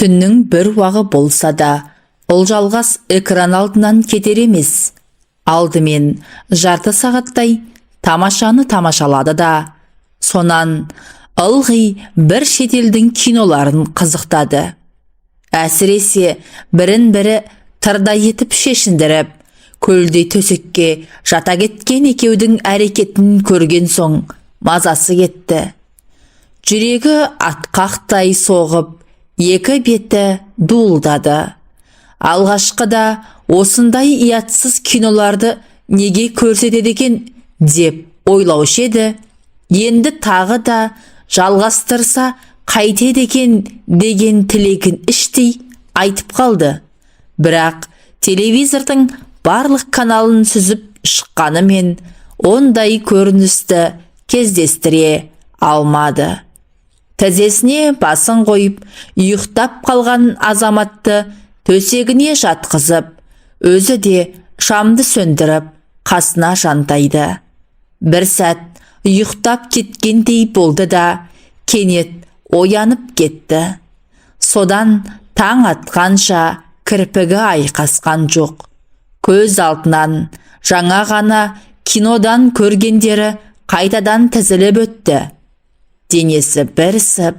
Түннің бір уағы болса да, Ұлжалғас экран алдынан кетер емес. Алдымен жарты сағаттай тамашаны тамашалады да, сонан ылғи бір шетелдің киноларын қызықтады. Әсіресе бірін-бірі тырдай етіп шешіндіріп, көлдей төсекке жата кеткен екеудің әрекетін көрген соң мазасы кетті. Жүрегі атқақтай соғып, екі беті дуылдады. Алғашқыда осындай иятсыз киноларды неге көрсетеді екен деп ойлаушы еді. Енді тағы да жалғастырса қайтеді екен деген тілегін іштей айтып қалды. Бірақ телевизордың барлық каналын сүзіп шыққанымен ондай көріністі кездестіре алмады. Тізесіне басын қойып, ұйықтап қалған азаматты төсегіне жатқызып, өзі де шамды сөндіріп, қасына жантайды. Бір сәт ұйықтап кеткендей болды да, кенет оянып кетті. Содан таң атқанша кірпігі айқасқан жоқ. Көз алдынан жаңа ғана кинодан көргендері қайтадан тізіліп өтті. Денесі бір сып,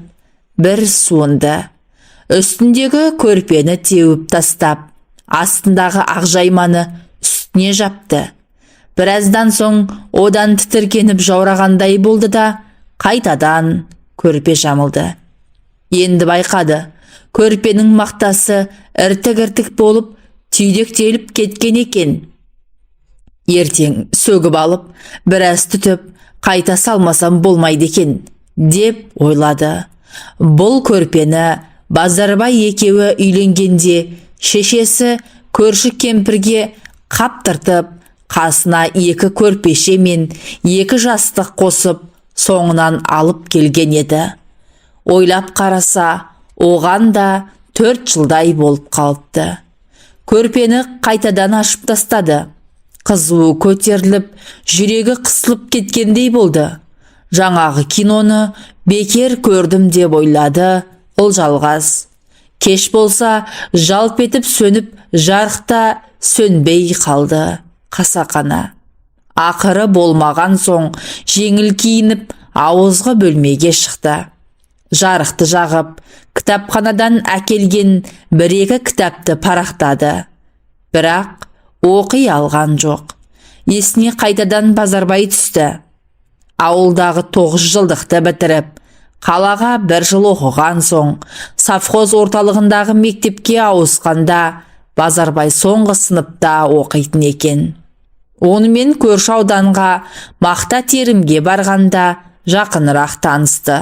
бір суынды. Үстіндегі көрпені теуіп тастап, астындағы ақжайманы үстіне жапты. Біраздан соң одан тітіркеніп жаурағандай болды да, қайтадан көрпе жамылды. Енді байқады, көрпенің мақтасы іртік-іртік болып, түйдектеліп кеткен екен. Ертең сөгіп алып, біраз түтіп, қайта салмасам болмайды екен, деп ойлады. Бұл көрпені Базарбай екеуі үйленгенде шешесі көрші кемпірге қаптыртып, қасына екі көрпеше мен екі жастық қосып, соңынан алып келген еді. Ойлап қараса, оған да 4 жылдай болып қалыпты. Көрпені қайтадан ашып тастады. Қызуы көтеріліп, жүрегі қысылып кеткендей болды. Жаңағы киноны бекер көрдім деп ойлады Ұлжалғас. Кеш болса, жалп етіп сөніп, жарықта сөнбей қалды қасақана. Ақыры болмаған соң жеңіл киініп, ауызғы бөлмеге шықты. Жарықты жағып, кітапханадан әкелген бір-екі кітапты парақтады. Бірақ оқи алған жоқ. Есіне қайтадан Базарбай түсті. Ауылдағы 9 жылдықты бітіріп, қалаға 1 жыл оқыған соң, совхоз орталығындағы мектепке ауысқанда, Базарбай соңғы сыныпта оқитын екен. Онымен көрші ауданға мақта терімге барғанда жақынырақ танысты.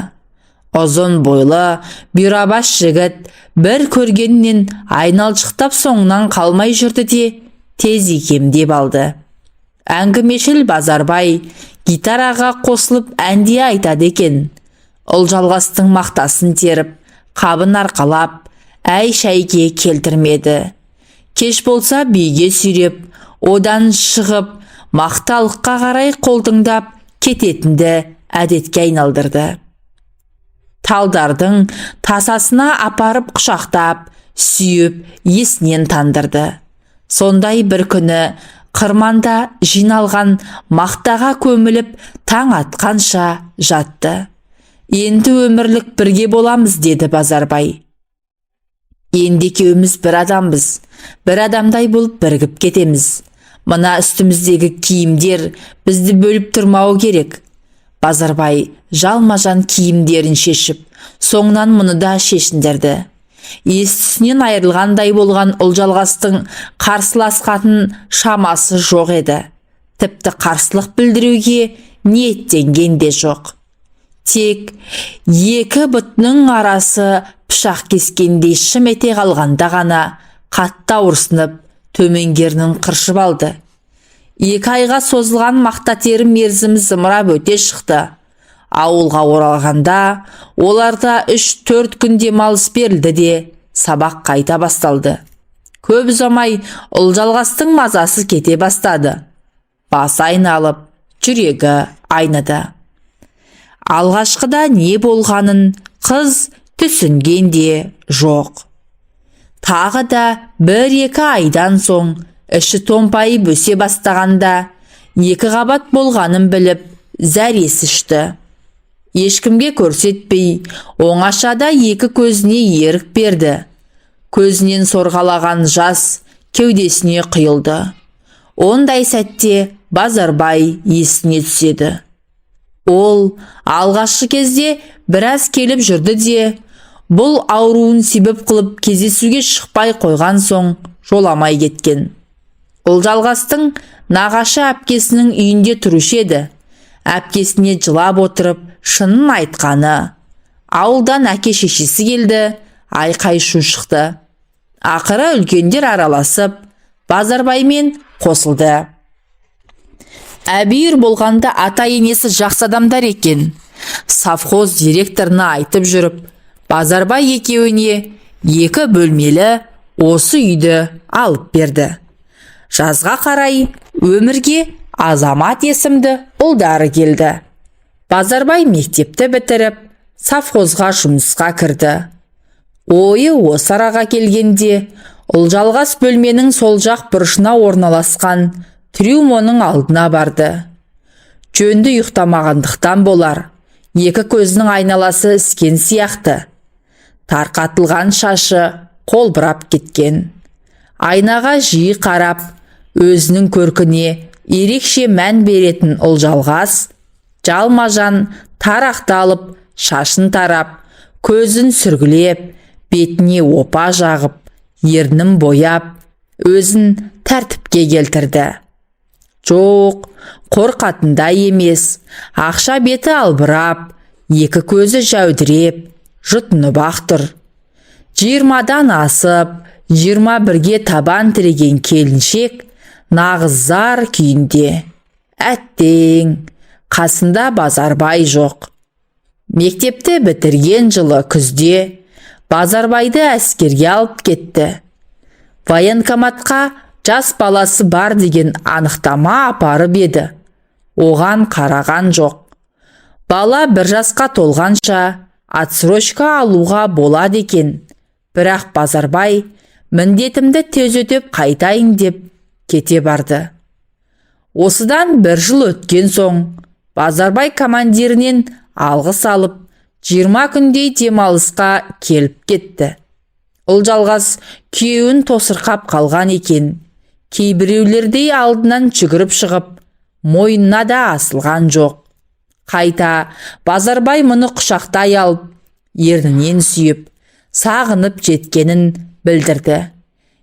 Ұзын бойлы, бұйрабас жігіт бір көргеннен айналшықтап соңынан қалмай жүрді де, тез икемдеп алды. Әңгімешіл Базарбай гитараға қосылып әнде айтады екен. Ұлжалғастың мақтасын теріп, қабын арқалап, әй-шәйге келтірмеді. Кеш болса биге сүйреп, одан шығып, мақталыққа қарай қолтыңдап кететінді әдетке айналдырды. Талдардың тасасына апарып құшақтап, сүйіп, есінен тандырды. Сондай бір күні қырманда жиналған мақтаға көміліп, таң атқанша жатты. Енді өмірлік бірге боламыз, деді Базарбай. Енді екеуміз бір адамбыз, бір адамдай болып бірігіп кетеміз. Мына үстіміздегі киімдер бізді бөліп тұрмауы керек. Базарбай жалма-жан киімдерін шешіп, соңынан мұны да шешіндірді. Естісінен айырылғандай болған Ұлжалғастың қарсыласқатын шамасы жоқ еді. Тіпті қарсылық білдіруге ниеттенген де жоқ. Тек екі бұтының арасы пышақ кескендей шым ете қалғанда ғана қатты ауырсынып, төменгерінің қыршып алды. 2 айға созылған мақта терім мерзімі зымырап өте шықты. Ауылға оралғанда оларда 3-4 күн демалыс берілді де сабақ қайта басталды. Көп ұзамай Ұлжалғастың мазасы кете бастады. Басы айналып, жүрегі айныды. Алғашқыда не болғанын қыз түсінген де жоқ. Тағы да 1-2 айдан соң іші томпайып өсе бастағанда, 2 қабат болғанын біліп, зәресі ұшты. Ешкімге көрсетпей, оңашада 2 көзіне ерік берді. Көзінен сорғалаған жас кеудесіне құйылды. Ондай сәтте Базарбай есіне түседі. Ол алғашқы кезде біраз келіп жүрді де, бұл ауруын себеп қылып кездесуге шықпай қойған соң жоламай кеткен. Ұлжалғастың нағашы әпкесінің үйінде тұрушы еді. Әпкесіне жылап отырып шынын айтқаны. Ауылдан әке шешесі келді, айқай шу шықты. Ақыры үлкендер араласып, Базарбаймен қосылды. Әбүйір болғанда ата-енесі жақсы адамдар екен. Совхоз директорына айтып жүріп, Базарбай екеуіне 2 бөлмелі осы үйді алып берді. Жазға қарай өмірге Азамат есімді ұлдары келді. Базарбай мектепті бітіріп, совхозға жұмысқа кірді. Ойы осы араға келгенде, Ұлжалғас бөлменің сол жақ бұрышына орналасқан трюмоның алдына барды. Жөнді ұйықтамағандықтан болар, 2 көзінің айналасы іскен сияқты. Тарқатылған шашы қолбырап кеткен. Айнаға жиі қарап, өзінің көркіне ерекше мән беретін Ұлжалғас, жалма-жан тарақталып, шашын тарап, көзін сүргілеп, бетіне опа жағып, ернін бояп, өзін тәртіпке келтірді. Жоқ, қорқатындай емес, ақша беті албырап, 2 көзі жәудіреп, жұтынып ақ тұр. 20-дан асып, 21-ге табан тіреген келіншек нағыз зар күйінде. Әттең, қасында Базарбай жоқ. Мектепті бітірген жылы күзде Базарбайды әскерге алып кетті. Военкоматқа жас баласы бар деген анықтама апарып еді. Оған қараған жоқ. Бала 1 жасқа толғанша отсрочка алуға болады екен. Бірақ Базарбай міндетімді тез өтеп қайтайын деп кете барды. Осыдан 1 жыл өткен соң Базарбай командирінен алғыс алып, 20 күндей демалысқа келіп кетті. Ұлжалғас күйеуін тосырқап қалған екен. Кейбіреулердей алдынан жүгіріп шығып, мойнына да асылған жоқ. Қайта Базарбай мұны құшақтай алып, ернінен сүйіп, сағынып жеткенін білдірді.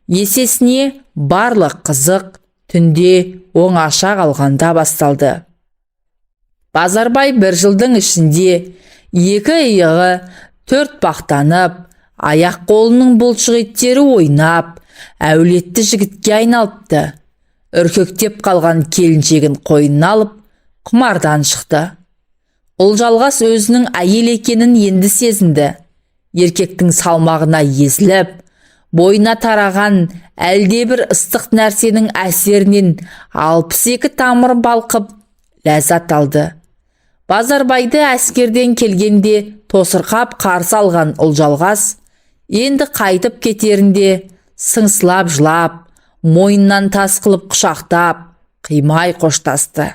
Есесіне барлық қызық түнде оңаша қалғанда басталды. Базарбай 1 жылдың ішінде 2 иығы 4 бақтанып, аяқ қолының бұлшық еттері ойнап, әулетті жігітке айналыпты. Үркектеп қалған келіншегін қойнына алып, құмардан шықты. Ұлжалғас өзінің әйел екенін енді сезінді. Еркектің салмағына езіліп, бойына тараған әлдебір ыстық нәрсенің әсерінен 62 тамыр балқып, ләззат алды. Базарбайды әскерден келгенде тосырқап қарсы алған Ұлжалғас, енді қайтып кетерінде сыңсылап жылап, мойнынан тас қылып құшақтап, қимай қоштасты.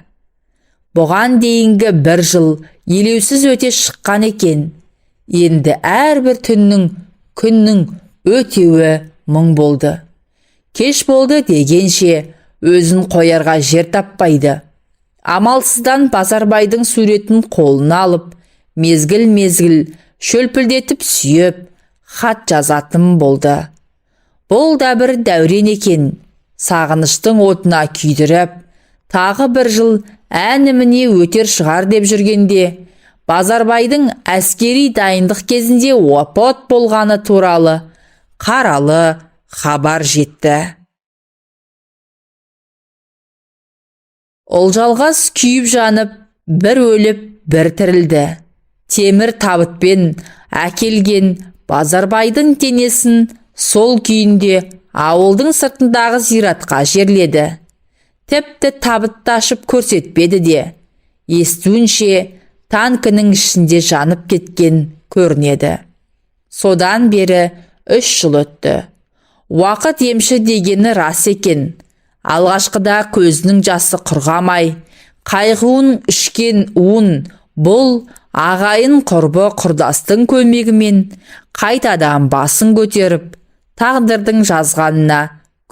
Бұған дейінгі 1 жыл елеусіз өте шыққан екен. Енді әрбір түннің, күннің өтеуі мұң болды. Кеш болды дегенше өзін қоярға жер таппайды. Амалсыздан Базарбайдың суретін қолына алып, мезгіл-мезгіл шөлпілдетіп сүйіп, хат жазатын болды. Бұл да бір дәурен екен. Сағыныштың отына күйдіріп, тағы 1 жыл әніміне өтер шығар деп жүргенде, Базарбайдың әскери дайындық кезінде опат болғаны туралы қаралы хабар жетті. Ұлжалғас күйіп жанып, бір өліп, бір тірілді. Темір табытпен әкелген Базарбайдың денесін сол күйінде ауылдың сыртындағы зиратқа жерледі. Тіпті табытты ашып көрсетпеді де. Естуінше танкінің ішінде жанып кеткен көрінеді. Содан бері 3 жыл өтті. Уақыт емші дегені рас екен. Алғашқыда көзінің жасы құрғамай, қайғуын ішкен уын бұл ағайын құрбы құрдастың көмегімен қайтадан басын көтеріп, тағдырдың жазғанына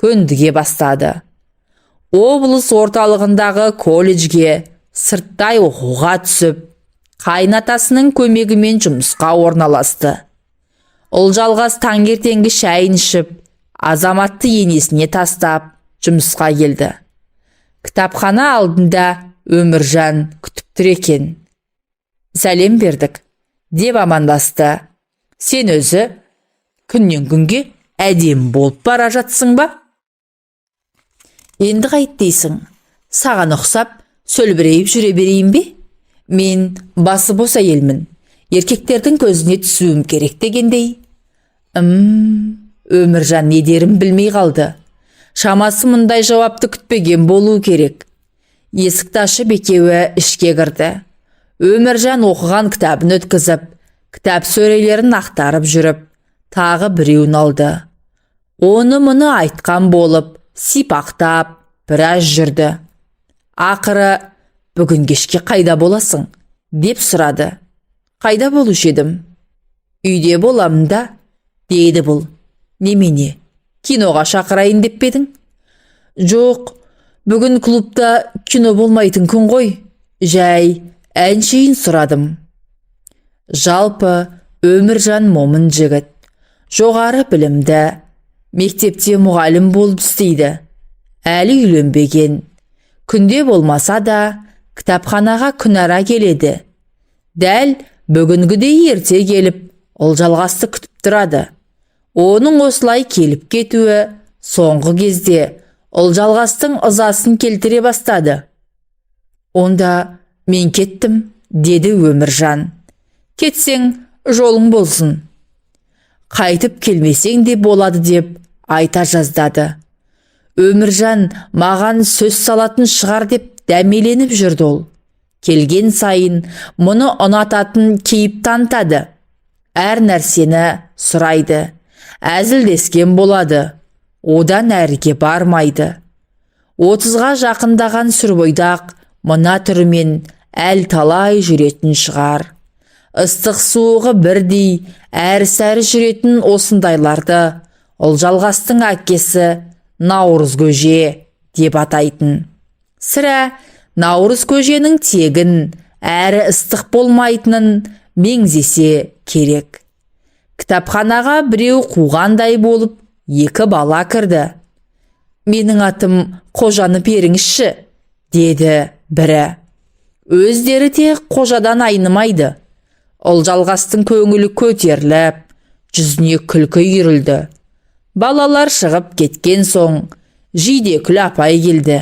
көндіге бастады. Облыс орталығындағы колледжге сырттай оқуға түсіп, қайнатасының көмегімен жұмысқа орналасты. Ұлжалғас таңертеңгі шайын ішіп, азаматты енесіне тастап, жұмысқа келді. Кітапхана алдында Өміржан күтіп тұр екен. Сәлем бердік, деп амандасты. Сен өзі күннен күнге әдем болып бара жатсың ба? Енді қайт дейсің? Саған ұқсап, сөлбірейіп жүре берейін бе? Мен басы бос әйелмін. Еркектердің көзіне түсуім керек дегендей. Өміржан не дерін білмей қалды. Шамасы мұндай жауапты күтпеген болу керек. Есікті ашып екеуі ішке кірді. Өміржан оқыған кітабын өткізіп, кітап сөрелерін ақтарып жүріп, тағы біреуін алды. Оны мұны айтқан болып, сипақтап, біраз жүрді. Ақыры, бүгін кешке қайда боласың? Деп сұрады. Қайда болушы едім? Үйде боламын да, дейді бұл. Немене, киноға шақырайын деп пе едің? Жоқ, бүгін клубта кино болмайтын күн ғой. Жай, әншейін сұрадым. Жалпы, Өміржан момын жігіт. Жоғары білімді, мектепте мұғалім болып істейді. Әлі үйленбеген. Күнде болмаса да, кітапханаға күнара келеді. Дәл бүгінгідей ерте келіп, Ұлжалғасты күтіп тұрады. Оның осылай келіп кетуі соңғы кезде Ұлжалғастың ызасын келтіре бастады. Онда мен кеттім, деді Өміржан. Кетсең, жолың болсын. Қайтып келмесең де болады деп айта жаздады. Өміржан маған сөз салатын шығар деп дәмеленіп жүрді ол. Келген сайын мұны ұнататын кейіп танытады. Әр нәрсені сұрайды. Әзілдескен болады. Одан әріге бармайды. 30-ға жақындаған сүрбойдақ мына түрімен әл талай жүретін шығар. Ыстық суығы бірдей әрі-сәрі жүретін осындайларды Ұлжалғастың әкесі Наурыз көже деп атайтын. Сірә Наурыз көженің тегін әрі ыстық болмайтынын меңзесе керек. Кітапханаға біреу қуғандай болып, екі бала кірді. Менің атым Қожаны беріңізші, деді бірі. Өздері де қожадан айнымайды. Ұлжалғастың көңілі көтеріліп, жүзіне күлкі үйірілді. Балалар шығып кеткен соң, Жидекүл апай келді.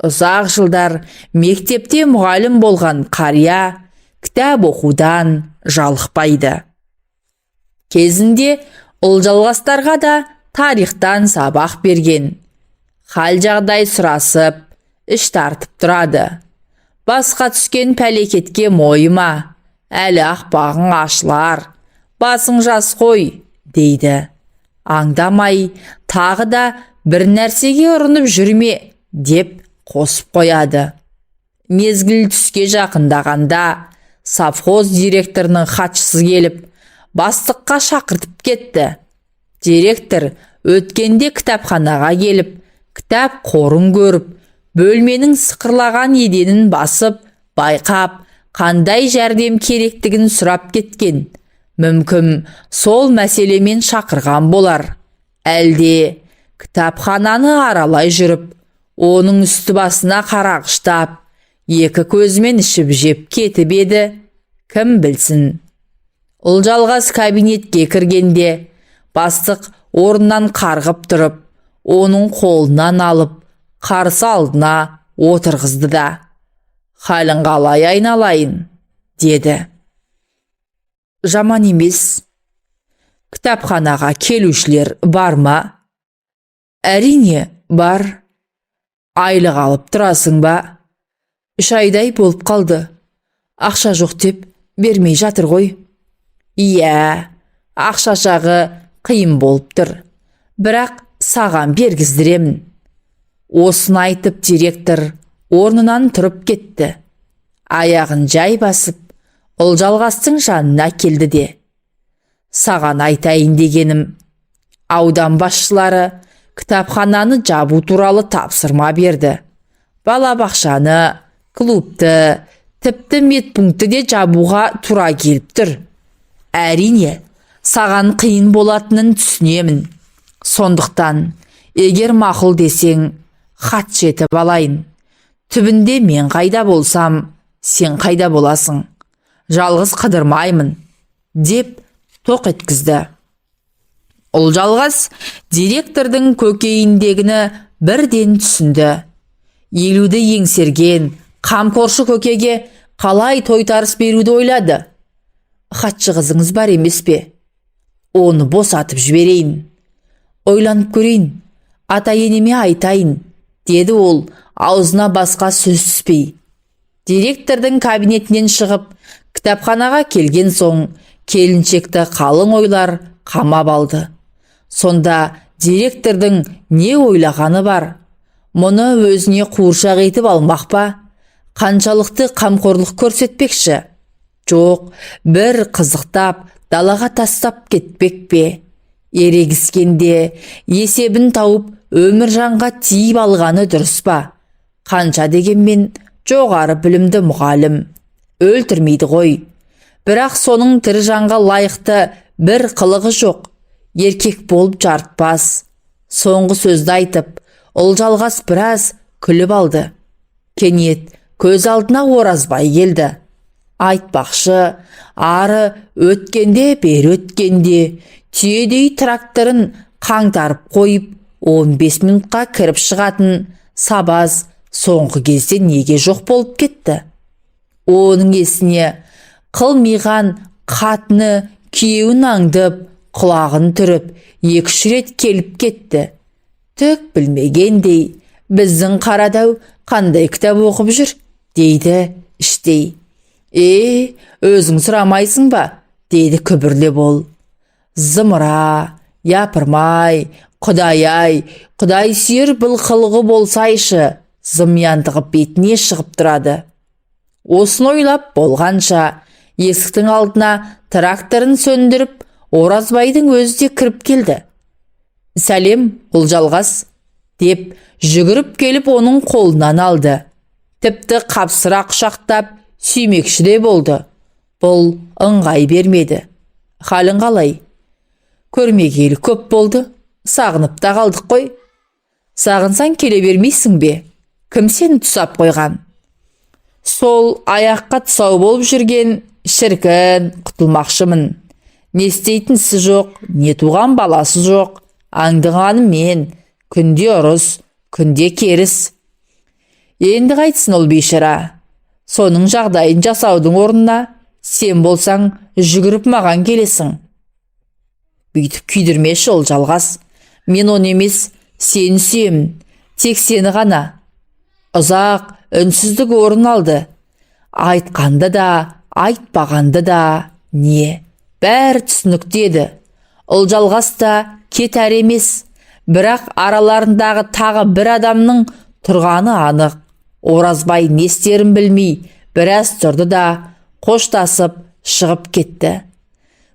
Ұзақ жылдар мектепте мұғалім болған қария кітап оқудан жалықпайды. Кезінде Ұлжалғастарға да тарихтан сабақ берген. Хал жағдай сұрасып, іш тартып тұрады. Басқа түскен пәлекетке мойыма, әлі ақпағың ашылар, басың жас қой, дейді. Аңдамай, тағы да бір нәрсеге ұрынып жүрме, деп қосып қояды. Мезгіл түске жақындағанда, совхоз директорының хатшысы келіп, бастыққа шақыртып кетті. Директор өткенде кітапханаға келіп, кітап қорын көріп, бөлменің сықырлаған еденін басып, байқап, қандай жәрдем керектігін сұрап кеткен. Мүмкін сол мәселемен шақырған болар. Әлде кітапхананы аралай жүріп, оның үсті басына қарағыштап, екі көзімен ішіп жеп кетіп еді, кім білсін. Ұлжалғас кабинетке кіргенде, бастық орнынан қарғып тұрып, оның қолынан алып, қарсы алдына отырғызды да. Халің қалай айналайын, деді. Жаман емес. Кітапханаға келушілер бар ма? Әрине, бар. Айлық алып тұрасың ба? 3 айдай болып қалды. Ақша жоқ деп бермей жатыр ғой. Иә, ақша жағы қиын болып тұр. бірақ саған бергіздіремін. Осыны айтып директор орнынан тұрып кетті. Аяғын жай басып, Ұлжалғастың жанына келді де: саған айтайын дегенім, аудан басшылары кітапхананы жабу туралы тапсырма берді. Балабақшаны, клубты, тіпті медпунктті де жабуға тура келіп тұр. Әрине, саған қиын болатынын түсінемін. Сондықтан, егер мақұл десең, хат жетіп алайын. Түбінде мен қайда болсам, сен қайда боласың. Жалғыз қыдырмаймын, деп тоқ еткізді. Ұлжалғас директордың көкейіндегіні бірден түсінді. Елуді еңсерген қамқоршы көкеге қалай тойтарыс беруді ойлады. Хатшы қызыңыз бар емес пе? Оны босатып жіберейін. Ойланып көрейін, ата-енеме айтайын, деді ол аузына басқа сөз түспей. Директордың кабинетінен шығып, кітапханаға келген соң, келіншекті қалың ойлар қамап алды. Сонда директордың не ойлағаны бар? Мұны өзіне қуыршақ етіп алмақ па? Қаншалықты қамқорлық көрсетпекші? Жоқ, бір қызықтап, далаға тастап кетпек пе? Ерегіскенде есебін тауып, өміржанға тиіп алғаны дұрыс па? Қанша дегенмен жоғары білімді мұғалім өлтірмейді ғой. Бірақ соның тірі жанға лайықты бір қылығы жоқ. Еркек болып жарытпас. Соңғы сөзді айтып, Ұлжалғас біраз күліп алды. Кенет көз алдына Оразбай келді. Айтпақшы, ары өткенде бер өткенде, түйедей тракторын қаңтарып қойып, 15 минутқа кіріп шығатын сабаз соңғы кезде неге жоқ болып кетті? Оның есіне қылмиған қатыны күйеуін аңдып, құлағын түріп, 2-3 рет келіп кетті. Түк білмегендей, біздің Қарадау қандай кітап оқып жүр, дейді іштей. Өзің сұрамайсың ба? Дейді күбірлеп ол. Зымыра, япырмай, Құдай-ай, Құдай сүйер бұл қылығы болсайшы, зымияндығы бетіне шығып тұрады. Осыны ойлап болғанша, есіктің алдына тракторын сөндіріп, Оразбайдың өзі де кіріп келді. Сәлем, Ұлжалғас, деп жүгіріп келіп оның қолынан алды. Тіпті қапсыра құшақтап сүймекші де болды. Бұл ыңғай бермеді. Халің қалай? Көрмегелі көп болды, сағынып та қалдық қой. Сағынсаң келе бермейсің бе? Кім сені тұсап қойған? Сол аяққа тұсау болып жүрген шіркін құтылмақшымын. Не істейтінсі жоқ, не туған баласы жоқ. Аңдығаным мен, күнде ұрыс, күнде керіс. Енді қайтсын ол бейшара? Соның жағдайын жасаудың орнына, сен болсаң жүгіріп маған келесің. Бүйтіп күйдірмеші Ұлжалғас. Мен оны емес, сені сүйемін, тек сені ғана. Ұзақ үнсіздік орын алды. Айтқанды да, айтпағанды да, не? Бәрі түсінікті еді. Ұлжалғас та кетер емес, бірақ араларындағы тағы бір адамның тұрғаны анық. Оразбай не істерін білмей, біраз тұрды да қоштасып шығып кетті.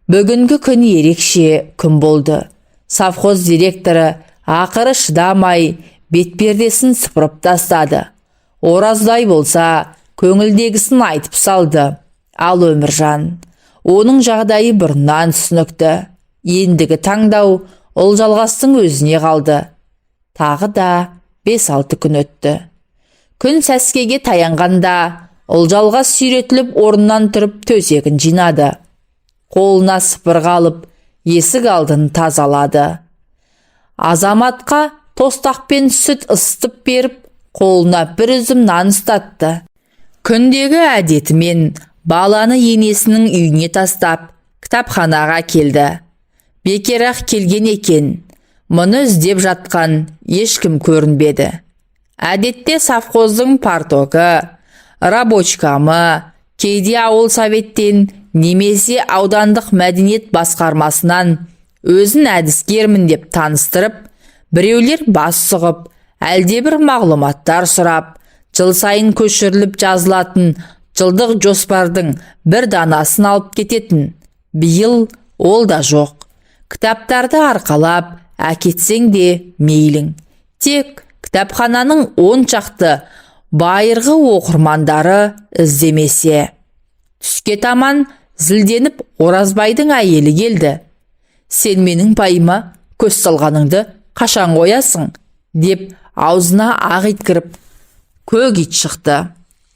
Бүгінгі күн ерекше күн болды. Совхоз директоры ақыры шыдамай бетпердесін сыпырып тастады. Оразбай болса көңілдегісін айтып салды. Ал Өміржан, оның жағдайы бұрыннан түсінікті. Ендігі таңдау Ұлжалғастың өзіне қалды. Тағы да 5-6 күн өтті. Күн сәскеге таянғанда Ұлжалғас сүйретіліп орнынан тұрып төсегін жинады. Қолына сыпырғы алып, есік алдын тазалады. Азаматқа тостақпен сүт ысытып беріп, қолына бір үзім нан ұстатты. Күндегі әдетімен баланы енесінің үйіне тастап, кітапханаға келді. Бекерақ келген екен, мұны іздеп жатқан ешкім көрінбеді. Әдетте совхоздың партогы, рабочкамы, кейде ауыл советтен немесе аудандық мәдениет басқармасынан өзін әдіскермін деп таныстырып, біреулер бас сұғып, әлде бір мағлұматтар сұрап, жыл сайын көшіріліп жазылатын жылдық жоспардың бір данасын алып кететін. Биыл ол да жоқ. Кітаптарды арқалап әкетсең де мейлің. Тек кітапхананың 10 шақты байырғы оқырмандары іздемесе. Түске таман зілденіп Оразбайдың әйелі келді. Сен менің пайыма көз салғаныңды қашан қоясың? Деп аузына ақ ит кіріп, көк ит шықты.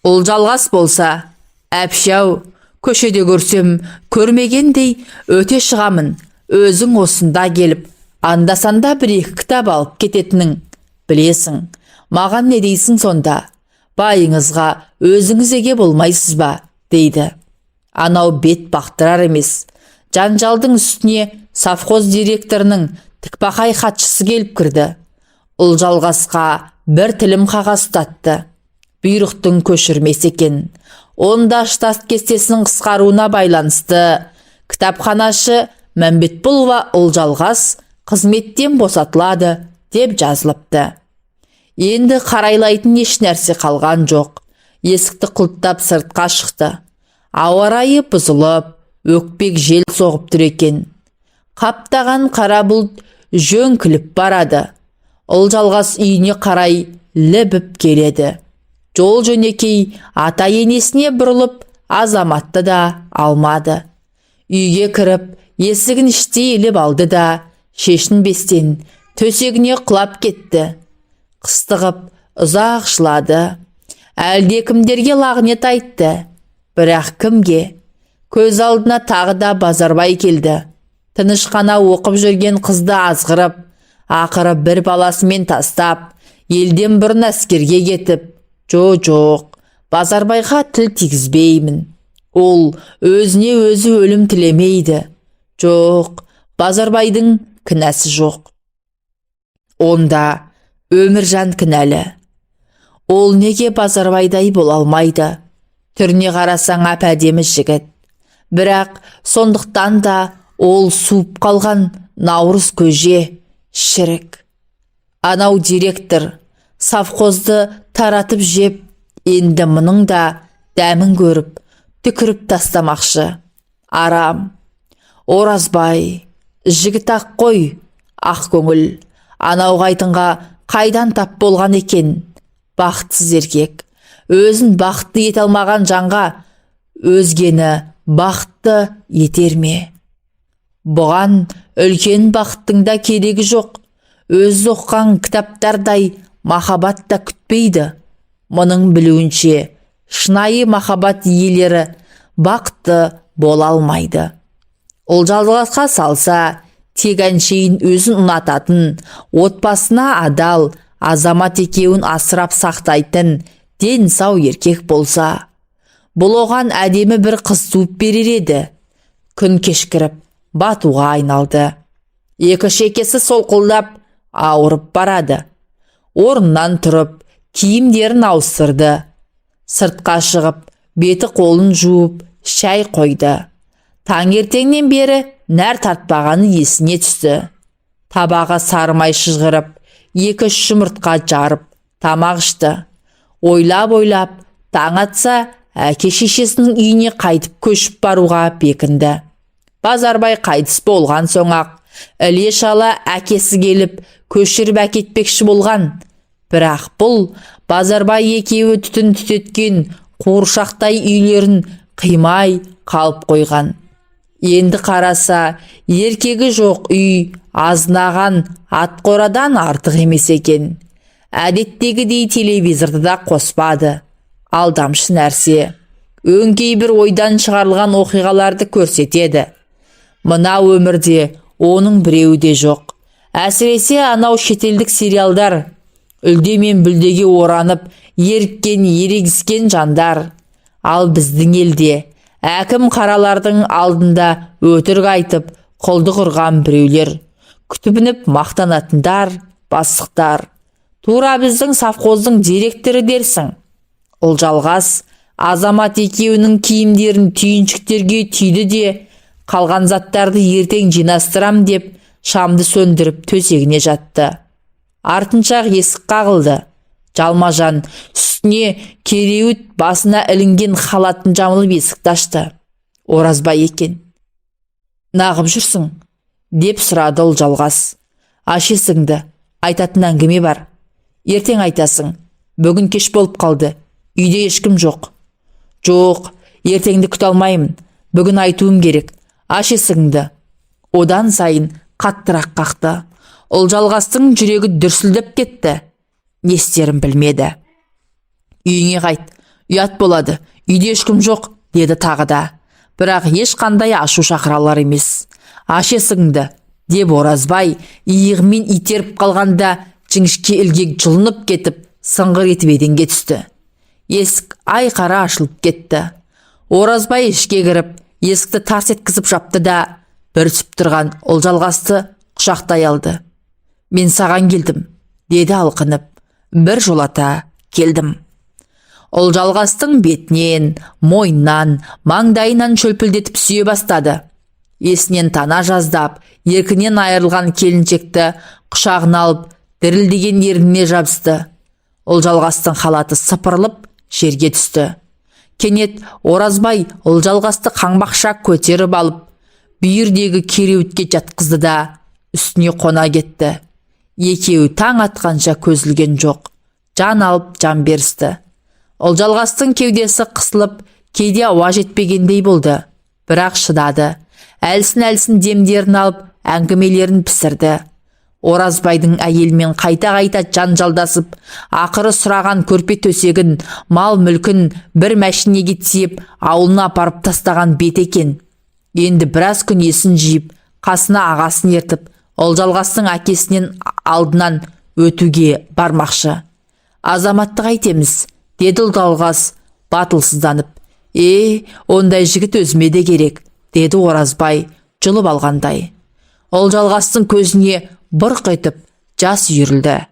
Ол жалғас болса, әпшәу, көшеде көрсем көрмегендей өте шығамын. Өзің осында келіп, анда-санда бір-екі кітап алып кететінің. Білесің, маған не дейсің сонда? Байыңызға өзіңіз еге болмайсыз ба? Дейді. Анау бет бақтырар емес. Жанжалдың үстіне совхоз директорының тікпақай хатшысы келіп кірді. Ол жалғасқа бір тілім қағаз ұстатты. Бұйрықтың көшірмесі екен. Онда штат кестесінің қысқаруына байланысты кітапханашы Мәмбетболова Олжалғас қызметтен босатылады деп жазылыпты. Енді қарайлайтын еш нәрсе қалған жоқ. Есікті құлттап сыртқа шықты. Ауа райы бұзылып, өкпек жел соғып тұр екен. Қаптаған қара бұлт жөңкіліп барады. Олжалғас үйіне қарай лібіп келеді. Жол жөнекей ата енесіне бұрылып, азаматты да алмады. Үйге кіріп, есігін іштей іліп алды да, шешінбестен төсегіне құлап кетті. Қыстығып ұзақ жылады. Әлде кімдерге лағнет айтты. Бірақ кімге? Көз алдына тағы да Базарбай келді. Тыныш қана оқып жүрген қызды азғырып, ақыры бір баласымен тастап, елден бұрын әскерге кетіп, жоқ, Базарбайға тіл тигізбеймін. Ол өзіне өзі өлім тілемейді. Жоқ, Базарбайдың кінәсі жоқ. Онда Өміржан кінәлі. Ол неге Базарбайдай бола алмайды? Түріне қарасаң әп-әдемі жігіт. Бірақ сондықтан да ол суып қалған наурыз көже, шірік. Анау директор совхозды таратып жеп, енді мұның да дәмін көріп, түкіріп тастамақшы. Арам. Оразбай, жігіт ақ қой, ақ көңіл. Анау қайтынға қайдан тап болған екен? Бақытсыз еркек. Өзін бақытты ете алмаған жанға өзгені бақытты етер ме? Бұған үлкен бақыттың да керегі жоқ. Өз оққан кітаптардай махаббат та күтпейді. Мұның білуінше, шынайы махаббат иелері бақытты бола алмайды. Олжалғасқа салса, тек әншейін өзін ұнататын, отбасына адал, азамат екеуін асырап сақтайтын ден сау еркек болса, бұл оған әдемі бір қыз туып берер еді. Күн кешкіріп, батуға айналды. Екі шекесі солқылдап, ауырып барады. Орнынан тұрып, киімдерін ауыстырды. Сыртқа шығып, беті қолын жуып, шай қойды. Таңертеңнен бері нәр тартпағаны есіне түсті. Табаға сарымай шыжғырып, 2-3 жұмыртқа жарып, тамақ ішті. Ойлап, таң атса, әке шешесінің үйіне қайтып көшіп баруға бекінді. Базарбай қайтыс болған соң-ақ, іле-шала әкесі келіп, көшіріп әкетпекші болған. Бірақ бұл Базарбай екеуі түтін түтеткен қуыршақтай үйлерін қимай қалып қойған. Енді қараса, еркегі жоқ үй азынаған ат қорадан артық емес екен. Әдеттегідей телевизорды да қоспады. Алдамшы нәрсе. Өңкей бір ойдан шығарылған оқиғаларды көрсетеді. Мына өмірде оның біреуі де жоқ. Әсіресе анау шетелдік сериалдар. Үлде мен бүлдеге оранып, еріккен, ерегіскен жандар. Ал біздің елде әкім қаралардың алдында өтірік айтып, құлдық ұрған біреулер. Күтібініп мақтанатындар, бастықтар. Тура біздің совхоздың директоры дерсің. Олжалғас азамат екеуінің киімдерін түйіншіктерге түйді де, қалған заттарды ертең жинастырам деп шамды сөндіріп төсегіне жатты. Артыншақ есік қағылды. Жалма-жан үстіне кереует басына ілінген халатын жамылып есікті ашты. Оразбай екен. «Нағып жүрсің?» деп сұрады Олжалғас. «Аш есігіңді, айтатын әңгіме бар. Ертең айтасың. Бүгін кеш болып қалды. Үйде ешкім жоқ». «Жоқ, ертеңді күте алмаймын. Бүгін айтуым керек. Аш есігіңді». Одан сайын қаттырақ қақты. Олжалғастың жүрегі дүрсілдеп кетті. Не істерін білмеді. «Үйіңе қайт, ұят болады. Үйде ешкім жоқ», деді тағы да. Бірақ ешқандай ашу шақыралар емес. «Аш есігіңді», деп Оразбай иығымен итеріп қалғанда жіңішке ілгек жұлынып кетіп, сыңғыр етіп еденге түсті. Есік айқара ашылып кетті. Оразбай ішке кіріп, есікті тарс еткізіп жапты да, бүрісіп тұрған Олжалғасты құшақтай алды. «Мен саған келдім», деді алқынып. «Бір жолата келдім». Олжалғастың бетінен, мойнынан, маңдайынан шөлпілдетіп сүйе бастады. Есінен тана жаздап, еркінен айырылған келіншекті құшағына алып, дірілдеген ерніне жабысты. Олжалғастың халаты сыпырылып, жерге түсті. Кенет Оразбай Олжалғасты қаңбақша көтеріп алып, бүйірдегі кереуетке жатқызды да, үстіне қона кетті. Екеуі таң атқанша көзілген жоқ. Жан алып жан берісті. Олжалғастың кеудесі қысылып, кейде ауа жетпегендей болды. Бірақ шыдады. Әлсін демдерін алып, әңгімелерін пісірді. Оразбайдың әйелмен қайта-қайта жанжалдасып, ақыры сұраған көрпе төсегін, мал мүлкін бір мәшинеге тиеп, ауылына апарып тастаған бет екен. Енді біраз күн есін жиып, қасына ағасын ертіп, Олжалғастың әкесінен алдынан өтуге бармақшы. «Азаматтық айтеміз», деді Олжалғас батылсызданып. Ондай жігіт өзіме де керек», деді Оразбай жұлып алғандай. Олжалғастың көзіне бұрқ етіп жас үйірілді.